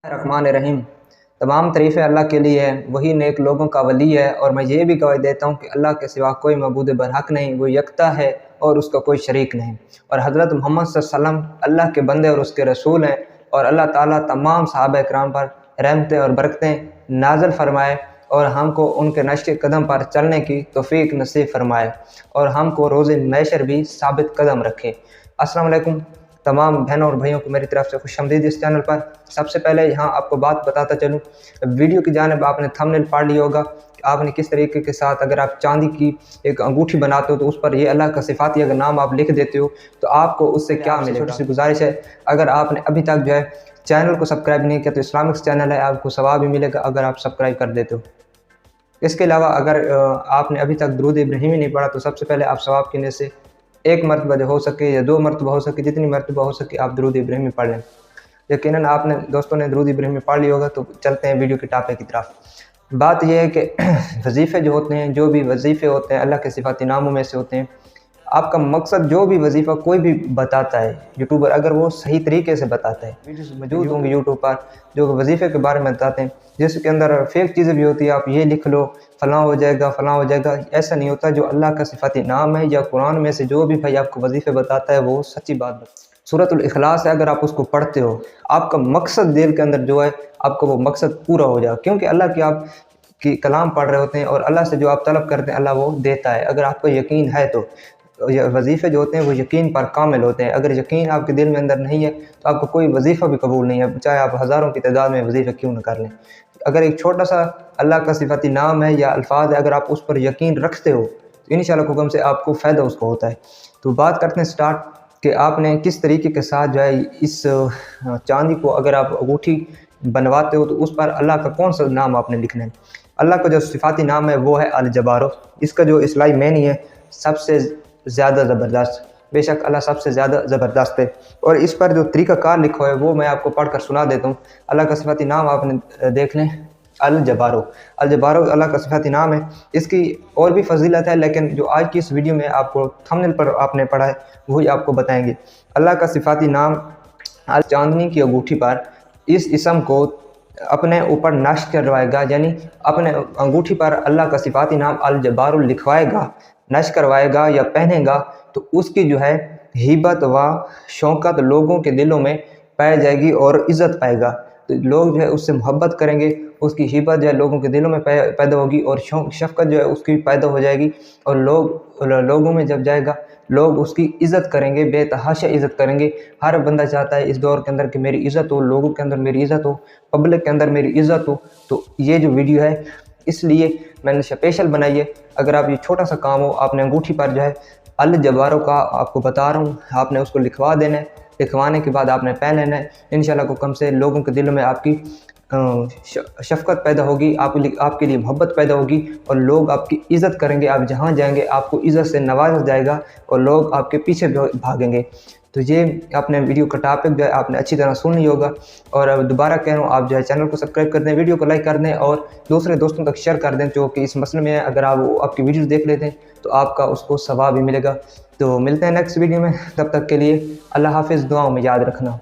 रहमान रहीम। तमाम तारीफ़ें अल्लाह के लिए है, वही नेक लोगों का वली है। और मैं ये भी गवाही देता हूँ कि अल्लाह के सिवा कोई मबूद बरहक नहीं, वो यकता है और उसका कोई शरीक नहीं। और हज़रत मोहम्मद सल्लल्लाहु अलैहि वसल्लम अल्लाह के बंदे और उसके रसूल हैं। और अल्लाह ताला तमाम सहाबा इकराम पर रहमतें और बरकतें नाज़िल फरमाए और हमको उनके नक्शे कदम पर चलने की तौफ़ीक नसीब फरमाए और हमको रोज़े महशर भी साबित कदम रखे। अस्सलाम वालेकुम तमाम बहनों और भाइयों को मेरी तरफ से खुशामदीद इस चैनल पर। सबसे पहले यहाँ आपको बात बताता चलूँ, वीडियो की जानिब आपने थंबनेल पढ़ लिया होगा कि आपने किस तरीके के साथ अगर आप चांदी की एक अंगूठी बनाते हो तो उस पर ये अल्लाह का सिफाती अगर नाम आप लिख देते हो तो आपको उससे क्या मिलेगा। छोटी सी गुजारिश है, अगर आपने अभी तक जो है चैनल को सब्सक्राइब नहीं किया तो इस्लामिक चैनल है, आपको सवाब भी मिलेगा अगर आप सब्सक्राइब कर देते हो। इसके अलावा अगर आपने अभी तक दुरूद इब्राहिमी नहीं पढ़ा तो सबसे पहले आप सवाब की नीयत से एक मरतबा हो सके या 2 मरतबा हो सके, जितनी मरतबा हो सके आप दुरूद इब्राहिमी पढ़ लें। यकीनन आपने दोस्तों ने दुरूद इब्राहिमी पढ़ लिया होगा। तो चलते हैं वीडियो के टॉपिक की तरफ। बात यह है कि वजीफ़े जो होते हैं, जो भी वजीफ़े होते हैं अल्लाह के सिफाती नामों में से होते हैं। आपका मकसद जो भी वजीफ़ा कोई भी बताता है यूट्यूबर, अगर वो सही तरीके से बताता है, वीडियोस मौजूद होंगे यूट्यूब पर जो वजीफ़े के बारे में बताते हैं, जिसके अंदर फेक चीज़ें भी होती है। आप ये लिख लो फ़लाँ हो जाएगा, फ़लाँ हो जाएगा, ऐसा नहीं होता। जो अल्लाह का सिफाती नाम है या कुरान में से जो भी भाई आपको वजीफ़े बताता है वो सच्ची बात बताता है। सूरतुल इखलास है, अगर आप उसको पढ़ते हो आपका मकसद दिल के अंदर जो है आपको वो मकसद पूरा हो जाएगा, क्योंकि अल्लाह की आप की कलाम पढ़ रहे होते हैं और अल्लाह से जो आप तलब करते हैं अल्लाह वो देता है। अगर आपको यकीन है तो ये वजीफ़े जो होते हैं वो यकीन पर कामिल होते हैं। अगर यकीन आपके दिल में अंदर नहीं है तो आपको कोई वजीफ़ा भी कबूल नहीं है, चाहे आप हज़ारों की तादाद में वजीफ़े क्यों न कर लें। अगर एक छोटा सा अल्लाह का सिफाती नाम है या अल्फाज है, अगर आप उस पर यकीन रखते हो तो इंशाअल्लाह हुक्म से आपको फ़ायदा उसको होता है। तो बात करते हैं स्टार्ट कि आपने किस तरीके के साथ जो है इस चांदी को अगर आप अंगूठी बनवाते हो तो उस पर अल्लाह का कौन सा नाम आपने लिखना है। अल्लाह का जो सिफाती नाम है वो है अल जब्बार। इसका जो इस्लाही मैनी है सबसे ज़्यादा ज़बरदस्त, बेशक अल्लाह सबसे ज़्यादा ज़बरदस्त है। और इस पर जो तरीक़ाकार लिखा है वो मैं आपको पढ़ कर सुना देता हूँ। अल्लाह का सिफाती नाम आपने देख लें, अल जब्बारो। अल जब्बारो अल्लाह का सिफाती नाम है। इसकी और भी फजीलत है, लेकिन जो आज की इस वीडियो में आपको थंबनेल पर आपने पढ़ा है वही आपको बताएंगे। अल्लाह का सिफाती नाम अल चांदनी की अंगूठी पर इस इसम को अपने ऊपर नक्श करवाएगा, यानी अपने अंगूठी पर अल्लाह का सिफाती नाम अल जब्बार लिखवाएगा, नक्श करवाएगा या पहनेगा तो उसकी जो है हिबत व शौकत लोगों के दिलों में पाई जाएगी और इज़्ज़त पाएगा। तो लोग जो है उससे मोहब्बत करेंगे, उसकी हिबत जो है लोगों के दिलों में पैदा होगी और शफ़क़त जो है उसकी पैदा हो जाएगी। और लोगों में जब जाएगा लोग उसकी इज़्ज़त करेंगे, बेतहाशा इज़्ज़त करेंगे। हर बंदा चाहता है इस दौर के अंदर कि मेरी इज़्ज़त हो, लोगों के अंदर मेरी इज़्ज़त हो, पब्लिक के अंदर मेरी इज़्ज़त हो। तो ये जो वीडियो है इसलिए मैंने स्पेशल बनाई है। अगर आप ये छोटा सा काम हो, आपने अंगूठी पर जो है अल जब्बारो का आपको बता रहा हूँ, आपने उसको लिखवा देना है। लिखवाने के बाद आपने पहन लेना है। इंशाअल्लाह हुक्म से लोगों के दिलों में आपकी शफ़क़त पैदा होगी, आपके लिए मोहब्बत पैदा होगी और लोग आपकी इज़्ज़त करेंगे। आप जहाँ जाएंगे आपको इज़्ज़त से नवाजा जाएगा और लोग आपके पीछे भागेंगे। तो ये अपने वीडियो का टॉपिक जो है आपने अच्छी तरह सुन लिया होगा। और अब दोबारा कह रहा हूँ, आप जो है चैनल को सब्सक्राइब कर दें, वीडियो को लाइक कर दें और दूसरे दोस्तों तक शेयर कर दें जो कि इस मसले में है। अगर आप आपकी वीडियो देख लेते हैं तो आपका उसको सवाब भी मिलेगा। तो मिलते हैं नेक्स्ट वीडियो में, तब तक के लिए अल्लाह हाफ़िज़। दुआओं में याद रखना।